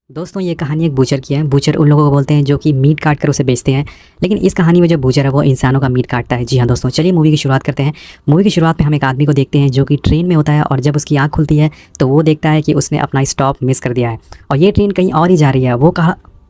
दोस्तों ये कहानी एक बूचर की है। बूचर उन लोगों को बोलते हैं जो कि मीट काट कर उसे बेचते हैं, लेकिन इस कहानी में जो बूचर है वो इंसानों का मीट काटता है। जी हाँ दोस्तों, चलिए मूवी की शुरुआत करते हैं। मूवी की शुरुआत में हम एक आदमी को देखते हैं जो कि ट्रेन में होता है और जब उसकी आँख खुलती है तो वो देखता है कि उसने अपना स्टॉप मिस कर दिया है और ये ट्रेन कहीं और ही जा रही है।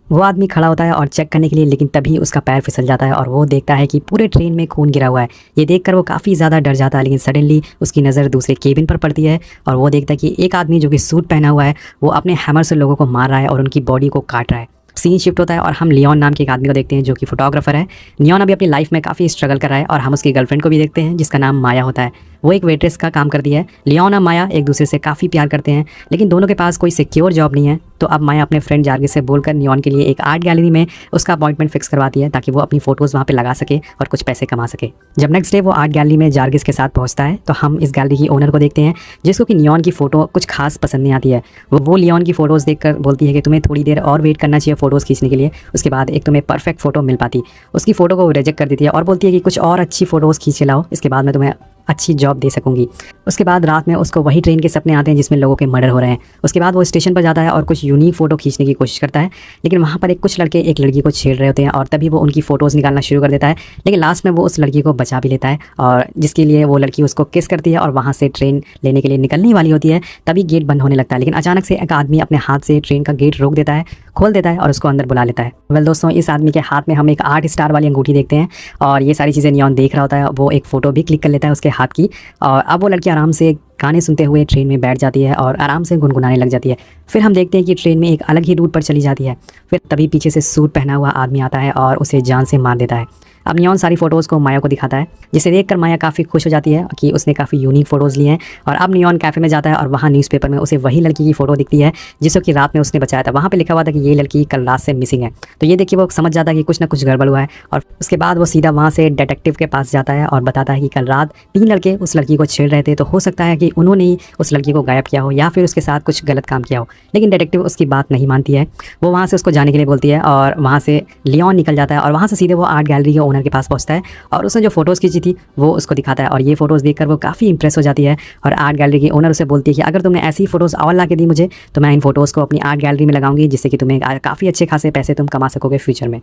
वो आदमी खड़ा होता है और चेक करने के लिए, लेकिन तभी उसका पैर फिसल जाता है और वो देखता है कि पूरे ट्रेन में खून गिरा हुआ है। ये देखकर वो काफ़ी ज़्यादा डर जाता है, लेकिन सडनली उसकी नज़र दूसरे केबिन पर पड़ती है और वो देखता है कि एक आदमी जो कि सूट पहना हुआ है वो अपने हैमर से लोगों को मार रहा है और उनकी बॉडी को काट रहा है। सीन शिफ्ट होता है और हम लियोन नाम के एक आदमी को देखते हैं जो कि फोटोग्राफर है। लियोन अभी अपनी लाइफ में काफ़ी स्ट्रगल कर रहा है और हम उसकी गर्लफ्रेंड को भी देखते हैं जिसका नाम माया होता है। वो एक वेट्रेस का काम करती है। लियोन और माया एक दूसरे से काफ़ी प्यार करते हैं, लेकिन दोनों के पास कोई सिक्योर जॉब नहीं है। तो अब माया अपने फ्रेंड जार्गिस से बोलकर लियोन के लिए एक आर्ट गैलरी में उसका अपॉइंटमेंट फिक्स करवाती है ताकि वो अपनी फ़ोटोज़ वहाँ पे लगा सके और कुछ पैसे कमा सके। जब नेक्स्ट डे वो आर्ट गैलरी में जार्गिस के साथ पहुँचता है तो हम इस गैलरी की ओनर को देखते हैं जिसको कि लियोन की फ़ोटो कुछ खास पसंद नहीं आती है। वो लियोन की फ़ोटोज़ देखकर बोलती है कि तुम्हें थोड़ी देर और वेट करना चाहिए फ़ोटोज़ खींचने के लिए, उसके बाद एक तुम्हें परफेक्ट फ़ोटो मिल पाती। उसकी फ़ोटो को रिजेक्ट कर देती है और बोलती है कि कुछ और अच्छी फ़ोटोज़ खींच के लाओ, इसके बाद मैं तुम्हें अच्छी जॉब दे सकूंगी। उसके बाद रात में उसको वही ट्रेन के सपने आते हैं जिसमें लोगों के मर्डर हो रहे हैं। उसके बाद वो स्टेशन पर जाता है और कुछ यूनिक फ़ोटो खींचने की कोशिश करता है, लेकिन वहाँ पर कुछ लड़के एक लड़की को छेड़ रहे होते हैं और तभी वो उनकी फ़ोटोज़ निकालना शुरू कर देता है। लेकिन लास्ट में वो उस लड़की को बचा भी लेता है और जिसके लिए वो लड़की उसको किस करती है और वहाँ से ट्रेन लेने के लिए निकलने वाली होती है। तभी गेट बंद होने लगता है, लेकिन अचानक से एक आदमी अपने हाथ से ट्रेन का गेट रोक देता है, खोल देता है और उसको अंदर बुला लेता है। वेल दोस्तों, इस आदमी के हाथ में हम एक 8 स्टार वाली अंगूठी देखते हैं और ये सारी चीज़ें लियोन देख रहा होता है। वो एक फ़ोटो भी क्लिक कर लेता है उसके हाथ की और अब वो लड़की आराम से गाने सुनते हुए ट्रेन में बैठ जाती है और आराम से गुनगुनाने लग जाती है। फिर हम देखते हैं कि ट्रेन में एक अलग ही रूट पर चली जाती है। फिर तभी पीछे से सूट पहना हुआ आदमी आता है और उसे जान से मार देता है। अब लियोन सारी फ़ोटोज़ को माया को दिखाता है, जिसे देखकर माया काफ़ी खुश हो जाती है कि उसने काफ़ी यूनिक फ़ोटोज़ लिए हैं। और अब लियोन कैफ़े में जाता है और वहाँ न्यूज़पेपर में उसे वही लड़की की फ़ोटो दिखती है जिसको कि रात में उसने बचाया था। वहाँ पे लिखा हुआ था कि ये लड़की कल रात से मिसिंग है। तो ये देखिए वो समझ जाता है कि कुछ ना कुछ गड़बड़ हुआ है और उसके बाद वो सीधा वहाँ से डिटेक्टिव के पास जाता है और बताता है कि कल रात 3 लड़के उस लड़की को छेड़ रहे थे, तो हो सकता है कि उन्होंने ही उस लड़की को गायब किया हो या फिर उसके साथ कुछ गलत काम किया हो। लेकिन डिटेक्टिव उसकी बात नहीं मानती है। वो वहाँ से उसको जाने के लिए बोलती है और वहाँ से लियोन निकल जाता है और वहाँ से सीधे वो आर्ट गैलरी के ओनर के पास पहुँचता है और उसने जो फ़ोटोज़ खींची थी वो उसको दिखाता है और ये फ़ोटोज़ देखकर वो काफ़ी इंप्रेस हो जाती है। और आर्ट गैलरी की ओनर उसे बोलती है कि अगर तुमने ऐसी फ़ोटोज़ और ला के दी मुझे तो मैं इन फ़ोटोज़ को अपनी आर्ट गैलरी में लगाऊंगी, जिससे कि तुम्हें काफ़ी अच्छे खासे पैसे तुम कमा सकोगे फ्यूचर में।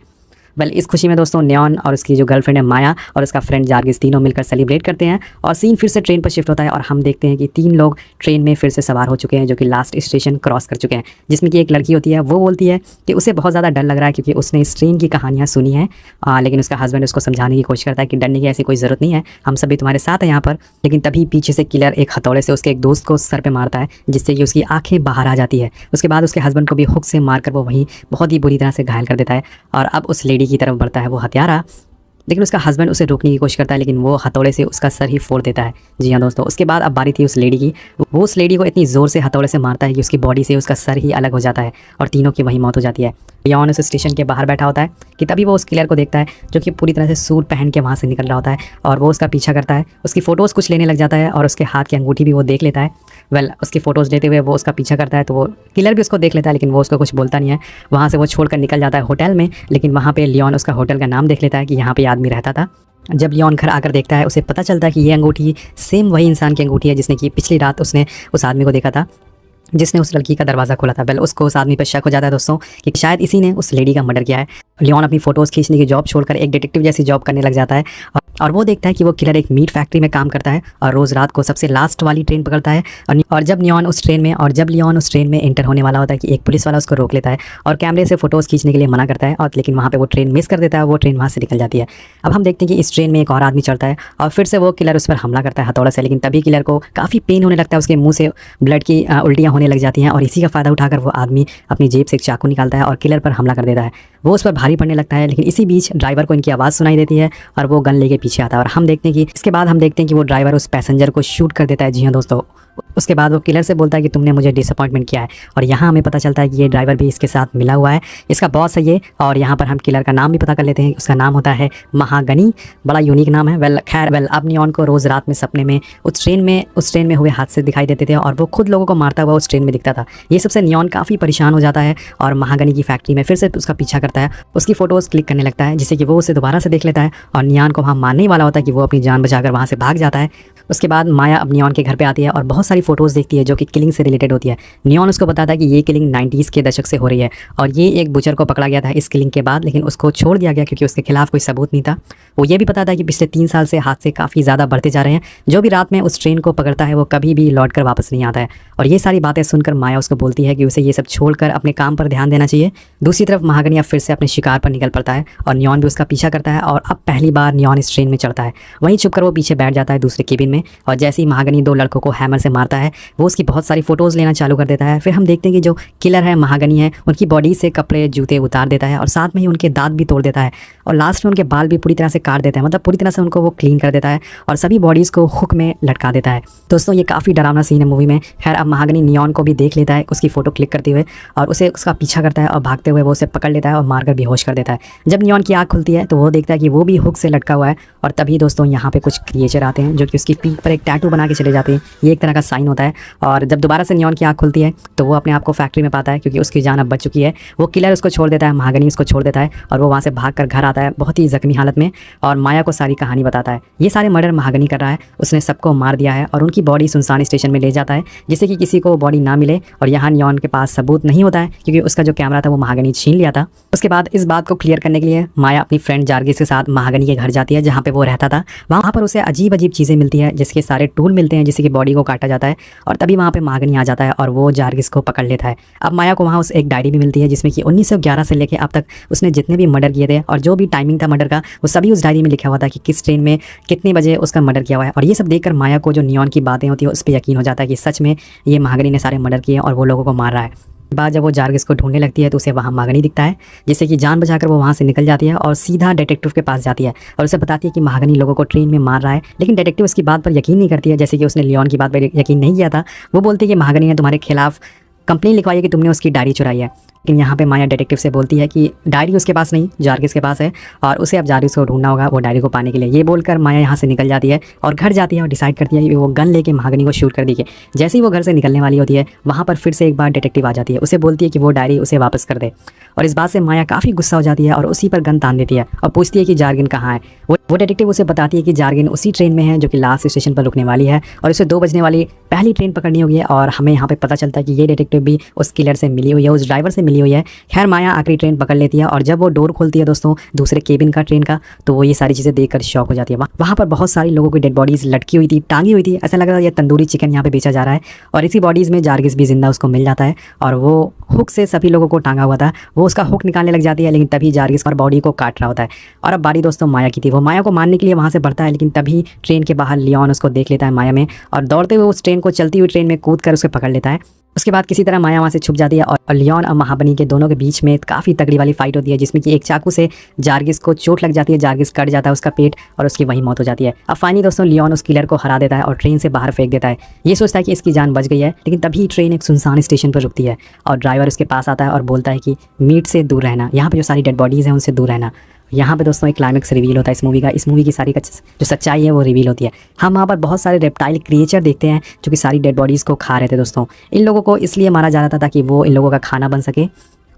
वेल इस खुशी में दोस्तों लियोन और उसकी जो गर्लफ्रेंड है माया और उसका फ्रेंड जार्गिस तीनों मिलकर सेलिब्रेट करते हैं और सीन फिर से ट्रेन पर शिफ्ट होता है और हम देखते हैं कि 3 लोग ट्रेन में फिर से सवार हो चुके हैं जो कि लास्ट स्टेशन क्रॉस कर चुके हैं। जिसमें कि एक लड़की होती है, वो बोलती है कि उसे बहुत ज़्यादा डर लग रहा है क्योंकि उसने इस ट्रेन की कहानियाँ सुनी हैं, लेकिन उसका हस्बैंड उसको समझाने की कोशिश करता है कि डरने की ऐसी कोई ज़रूरत नहीं है, हम सभी तुम्हारे साथ हैं यहाँ पर। लेकिन तभी पीछे से किलर एक हथौड़े से उसके एक दोस्त को सर पर मारता है जिससे कि उसकी आँखें बाहर आ जाती है। उसके बाद उसके हस्बैंड को भी हुक से मारकर वो वहीं बहुत ही बुरी तरह से घायल कर देता है और अब उस लेडी की तरफ बढ़ता है वो हत्यारा। लेकिन उसका हस्बैंड उसे रोकने की कोशिश करता है, लेकिन वो हथौड़े से उसका सर ही फोड़ देता है। जी हाँ दोस्तों, उसके बाद अब बारी थी उस लेडी की। वो उस लेडी को इतनी ज़ोर से हथौड़े से मारता है कि उसकी बॉडी से उसका सर ही अलग हो जाता है और तीनों की वहीं मौत हो जाती है। लियोन उस स्टेशन के बाहर बैठा होता है कि तभी वो उस किलर को देखता है जो कि पूरी तरह से सूट पहन के वहाँ से निकल रहा होता है और वो उसका पीछा करता है। उसकी फ़ोटोज़ कुछ लेने लग जाता है और उसके हाथ की अंगूठी भी वो देख लेता है। वेल उसकी फ़ोटोज़ लेते हुए वो उसका पीछा करता है तो वो किलर भी उसको देख लेता है, लेकिन वो उसको कुछ बोलता नहीं है। वहाँ से वो छोड़कर निकल जाता है होटल में, लेकिन वहाँ पे लियोन उसका होटल का नाम देख लेता है कि यहाँ पे आदमी रहता था। जब लियोन घर आकर देखता है उसे पता चलता है कि ये अंगूठी सेम वही इंसान की अंगूठी है जिसने कि पिछली रात उसने उस आदमी को देखा था जिसने उस लड़की का दरवाज़ा खोला था। वेल उसको उस आदमी पर शक हो जाता है दोस्तों कि शायद इसी ने उस लेडी का मर्डर किया है। लियोन अपनी फ़ोटोज़ खींचने की जॉब छोड़कर एक डिटेक्टिव जैसी जॉब करने लग जाता है और वो देखता है कि वो किलर एक मीट फैक्ट्री में काम करता है और रोज़ रात को सबसे लास्ट वाली ट्रेन पकड़ता है। और जब लियोन उस ट्रेन में एंटर होने वाला होता है कि एक पुलिस वाला उसको रोक लेता है और कैमरे से फ़ोटोज़ खींचने के लिए मना करता है, और लेकिन वहाँ पे वो ट्रेन मिस कर देता है। वो ट्रेन वहाँ से निकल जाती है। अब हम देखते हैं कि इस ट्रेन में एक और आदमी चढ़ता है और फिर से वो किलर उस पर हमला करता है हथौड़े से, लेकिन तभी किलर को काफ़ी पेन होने लगता है, उसके मुँह से ब्लड की उल्टियाँ होने लग जाती हैं और इसी का फ़ायदा उठाकर वो आदमी अपनी जेब से एक चाकू निकालता है और किलर पर हमला कर देता है। वो उस पर भारी पड़ने लगता है, लेकिन इसी बीच ड्राइवर को इनकी आवाज़ सुनाई देती है और वो गन लेके पीछे आता है और हम देखते हैं कि इसके बाद हम देखते हैं कि वो ड्राइवर उस पैसेंजर को शूट कर देता है। जी हाँ दोस्तों, उसके बाद वो किलर से बोलता है कि तुमने मुझे डिसअपॉइंटमेंट किया है और यहाँ हमें पता चलता है कि ये ड्राइवर भी इसके साथ मिला हुआ है, इसका बॉस है ये। और यहाँ पर हम किलर का नाम भी पता कर लेते हैं, उसका नाम होता है महागनी। बड़ा यूनिक नाम है। वेल अब लियोन को रोज़ रात में सपने में उस ट्रेन में हुए हादसे दिखाई देते थे और वो खुद लोगों को मारता हुआ उस ट्रेन में दिखता था। ये सबसे लियोन काफ़ी परेशान हो जाता है और महागनी की फैक्ट्री में फिर से उसका पीछा करता है, उसकी फ़ोटोज़ क्लिक करने लगता है जिससे कि वो उसे दोबारा से देख लेता है और लियोन को वहाँ मारने ही वाला होता है कि वो अपनी जान बचाकर वहाँ से भाग जाता है। उसके बाद माया अब लियोन के घर पे आती है और बहुत बहुत सारी फोटोज़ देखती है जो कि किलिंग से रिलेटेड होती है। नियॉन उसको बताता है कि ये किलिंग 90s के दशक से हो रही है और ये एक बुचर को पकड़ा गया था इस किलिंग के बाद, लेकिन उसको छोड़ दिया गया क्योंकि उसके खिलाफ कोई सबूत नहीं था। वो ये भी पता था कि पिछले 3 साल से हादसे काफ़ी ज़्यादा बढ़ते जा रहे हैं। जो भी रात में उस ट्रेन को पकड़ता है वो कभी भी लौट कर वापस नहीं आता है। और ये सारी बातें सुनकर माया उसको बोलती है कि उसे ये सब छोड़कर अपने काम पर ध्यान देना चाहिए। दूसरी तरफ महागनी अब फिर से अपने शिकार पर निकल पड़ता है और नियॉन भी उसका पीछा करता है और अब पहली बार नियॉन इस ट्रेन में चढ़ता है। वहीं छुपकर वो पीछे बैठ जाता है दूसरे केबिन में और जैसे ही महागनी 2 लड़कों को हैमर से मारता है वो उसकी बहुत सारी फोटोज़ लेना चालू कर देता है। फिर हम देखते हैं कि जो किलर है महागनी है उनकी बॉडी से कपड़े जूते उतार देता है और साथ में ही उनके दांत भी तोड़ देता है और लास्ट में उनके बाल भी पूरी तरह से काट देता है, मतलब पूरी तरह से उनको वो क्लीन कर देता है और सभी बॉडीज़ को हुक में लटका देता है। दोस्तों ये काफ़ी डरावना सीन है मूवी में। खैर अब महागनी नियॉन को भी देख लेता है उसकी फ़ोटो क्लिक करते हुए और उसे उसका पीछा करता है और भागते हुए वो उसे पकड़ लेता है और मारकर बेहोश कर देता है। जब नियॉन की आँख खुलती है तो वो देखता है कि वो भी हुक से लटका हुआ है और तभी दोस्तों यहाँ पे कुछ क्रिएचर आते हैं जो कि उसकी पीठ पर एक टैटू बना के चले जाते हैं। ये एक तरह का साइन होता है और जब दोबारा से नियॉन की आँख खुलती है तो वो अपने आप को फैक्ट्री में पाता है क्योंकि उसकी जान अब बच चुकी है। वो किलर उसको छोड़ देता है, महागनी उसको छोड़ देता है और वो वहाँ से भागकर घर आता है बहुत ही जख्मी हालत में और माया को सारी कहानी बताता है। ये सारे मर्डर महागनी कर रहा है, उसने सबको मार दिया है और उनकी बॉडी सुनसान स्टेशन में ले जाता है जिससे कि किसी को बॉडी ना मिले। और यहाँ नियॉन के पास सबूत नहीं होता है क्योंकि उसका जो कैमरा था वो महागनी छीन लिया था। उसके बाद इस बात को क्लियर करने के लिए माया अपनी फ्रेंड जार्गिस के साथ महागनी के घर जाती है जहाँ पे वो रहता था। वहाँ पर उसे अजीब अजीब चीज़ें मिलती है जिसके सारे टूल मिलते हैं जिससे कि बॉडी को काटा जाता है और तभी वहाँ पे महागनी आ जाता है और वो जार्गिस को पकड़ लेता है। अब माया को वहाँ उस एक डायरी भी मिलती है जिसमें कि 1911 से लेकर अब तक उसने जितने भी मर्डर किए थे और जो भी टाइमिंग था मर्डर का वो सभी उस डायरी में लिखा हुआ था कि किस ट्रेन में कितने बजे उसका मर्डर किया हुआ है। और ये सब देखकर माया को जो नियॉन की बातें होती है उस पर यकीन हो जाता है कि सच में ये महागनी ने सारे मर्डर किए और वो लोगों को मार रहा है। बाद जब वो जार्गिस को ढूंढने लगती है तो उसे वहाँ महागनी दिखता है जिससे कि जान बचाकर वो वहाँ से निकल जाती है और सीधा डिटेक्टिव के पास जाती है और उसे बताती है कि महागनी लोगों को ट्रेन में मार रहा है। लेकिन डिटेक्टिव उसकी बात पर यकीन नहीं करती है, जैसे कि उसने लियोन की बात पर यकीन नहीं किया था। वो बोलती है कि महागनी ने तुम्हारे खिलाफ कंप्लेन लिखवाई है कि तुमने उसकी डायरी चुराई है। लेकिन यहाँ पे माया डिटेक्टिव से बोलती है कि डायरी उसके पास नहीं, जार्गिस के पास है और उसे अब जार्गिस को ढूंढना होगा वो डायरी को पाने के लिए। ये बोलकर माया यहाँ से निकल जाती है और घर जाती है और डिसाइड करती है कि वो गन लेके महागनी को शूट कर देगी। जैसे ही वो घर से निकलने वाली होती है वहाँ पर फिर से एक बार डिटेक्टिव आ जाती है, उसे बोलती है कि वो डायरी उसे वापस कर दे और इस बात से माया काफ़ी गुस्सा हो जाती है और उसी पर गन तान देती है और पूछती है कि जार्गिन कहाँ है। वो डिटेक्टिव उसे बताती है कि जार्गिन उसी ट्रेन में है जो कि लास्ट स्टेशन पर रुकने वाली है और उसे 2 बजने वाली पहली ट्रेन पकड़नी होगी। और हमें यहाँ पे पता चलता है कि ये डिटेक्टिव भी उस किलर से मिली हुई है, उस ड्राइवर से मिली हुई है। खैर माया आखिरी ट्रेन पकड़ लेती है और जब वो डोर खोलती है दोस्तों दूसरे केबिन का ट्रेन का तो वो ये सारी चीज़ें देखकर शॉक हो जाती है। वहाँ पर बहुत सारी लोगों की डेड बॉडीज़ लटकी हुई थी, टांगी हुई थी, ऐसा लग रहा था ये तंदूरी चिकन यहाँ पे बेचा जा रहा है। और इसी बॉडीज़ में जार्गिस भी जिंदा उसको मिल जाता है और वो हुक से सभी लोगों को टांगा हुआ था, वो उसका हुक निकालने लग जाती है लेकिन तभी जार्गिस और बॉडी को काट रहा होता है। और अब बारी दोस्तों माया की थी, वो माया को मारने के लिए वहाँ से बढ़ता है लेकिन तभी ट्रेन के बाहर लियोन उसको देख लेता है माया में और दौड़ते हुए उस ट्रेन को चलती हुई ट्रेन में कूद कर उसे पकड़ लेता है। उसके बाद किसी तरह माया वहाँ से छुप जाती है और लियोन और महाबनी के दोनों के बीच में काफ़ी तगड़ी वाली फाइट होती है जिसमें कि एक चाकू से जार्गिस को चोट लग जाती है, जार्गिस कट जाता है उसका पेट और उसकी वहीं मौत हो जाती है। अब फाइनली दोस्तों लियोन उस किलर को हरा देता है और ट्रेन से बाहर फेंक देता है। ये सोचता है कि इसकी जान बच गई है लेकिन तभी ट्रेन एक सुनसान स्टेशन पर रुकती है और ड्राइवर उसके पास आता है और बोलता है कि मीट से दूर रहना, यहाँ पर जो सारी डेड बॉडीज़ हैं उनसे दूर रहना। यहाँ पे दोस्तों एक क्लाइमेक्स रिवील होता है इस मूवी की सारी जो सच्चाई है वो रिवील होती है। हम वहाँ पर बहुत सारे रेप्टाइल क्रिएचर देखते हैं जो कि सारी डेड बॉडीज़ को खा रहे थे दोस्तों। इन लोगों को इसलिए मारा जा रहा था ताकि वो इन लोगों का खाना बन सके।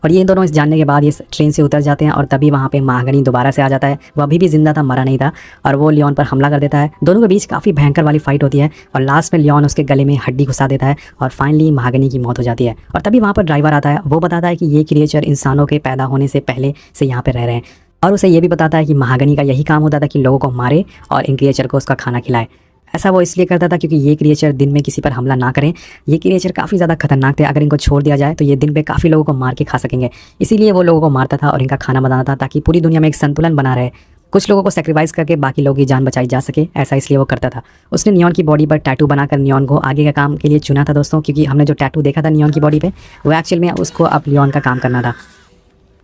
और ये दोनों इस जानने के बाद ये ट्रेन से उतर जाते हैं और तभी वहाँ पे महागनी दोबारा से आ जाता है। वो अभी भी जिंदा था, मरा नहीं था और वो लियोन पर हमला कर देता है। दोनों के बीच काफ़ी भयंकर वाली फाइट होती है और लास्ट में लियोन उसके गले में हड्डी घुसा देता है और फाइनली महागनी की मौत हो जाती है। और तभी वहाँ पर ड्राइवर आता है, वो बताता है कि ये क्रिएचर इंसानों के पैदा होने से पहले से यहाँ पर रह रहे हैं और उसे ये भी बताता है कि महागनी का यही काम होता था कि लोगों को मारे और इन क्रिएचर को उसका खाना खिलाए। ऐसा वो इसलिए करता था क्योंकि ये क्रिएचर दिन में किसी पर हमला ना करें। ये क्रिएचर काफ़ी ज़्यादा खतरनाक थे, अगर इनको छोड़ दिया जाए तो ये दिन पे काफ़ी लोगों को मार के खा सकेंगे। इसीलिए वो लोगों को मारता था और इनका खाना बनाता था ताकि पूरी दुनिया में एक संतुलन बना रहे, कुछ लोगों को सेक्रीफाइस करके बाकी लोगों की जान बचाई जा सके। ऐसा इसलिए वो करता था। उसने नियॉन की बॉडी पर टैटू बनाकर नियॉन को आगे का काम के लिए चुना था दोस्तों, क्योंकि हमने जो टैटू देखा था नियॉन की बॉडी पे वो एक्चुअल में उसको अब लियोन का काम करना था।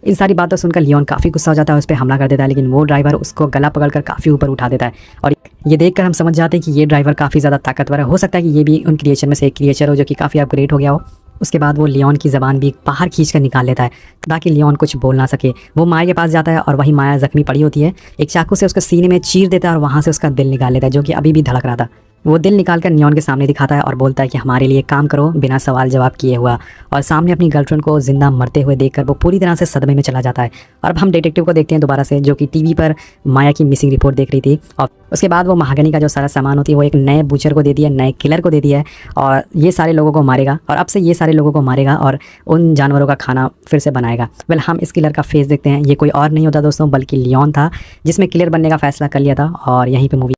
इन सारी बातों सुनकर लियोन काफ़ी गुस्सा हो जाता है, उस पर हमला कर देता है लेकिन वो ड्राइवर उसको गला पकड़कर काफ़ी ऊपर उठा देता है। और ये देखकर हम समझ जाते हैं कि ये ड्राइवर काफ़ी ज़्यादा ताकतवर है। हो सकता है कि ये भी उन क्रिएचर में से एक क्रिएचर हो जो कि काफ़ी अपग्रेड हो गया हो। उसके बाद वो लियोन की ज़बान भी बाहर खींच कर निकाल लेता है ताकि लियोन कुछ बोल ना सके। वो माया के पास जाता है और वहीं माया जख्मी पड़ी होती है, एक चाकू से उसके सीने में चीर देता है और वहाँ से उसका दिल निकाल लेता है जो कि अभी भी धड़क रहा था। वो दिल निकाल कर नियॉन के सामने दिखाता है और बोलता है कि हमारे लिए काम करो, बिना सवाल जवाब किए हुआ। और सामने अपनी गर्लफ्रेंड को जिंदा मरते हुए देखकर वो पूरी तरह से सदमे में चला जाता है। और अब हम डिटेक्टिव को देखते हैं दोबारा से, जो कि टीवी पर माया की मिसिंग रिपोर्ट देख रही थी। और उसके बाद वो महागनी का जो सारा सामान होती है वो एक नए बूचर को दे दिया, नए किलर को दे दिया है, और ये सारे लोगों को मारेगा। और अब से ये सारे लोगों को मारेगा और उन जानवरों का खाना फिर से बनाएगा। वेल, हम इस किलर का फेस देखते हैं। ये कोई और नहीं होता दोस्तों, बल्कि लियोन था, जिसमें किलर बनने का फैसला कर लिया था। और यहीं पे मूवी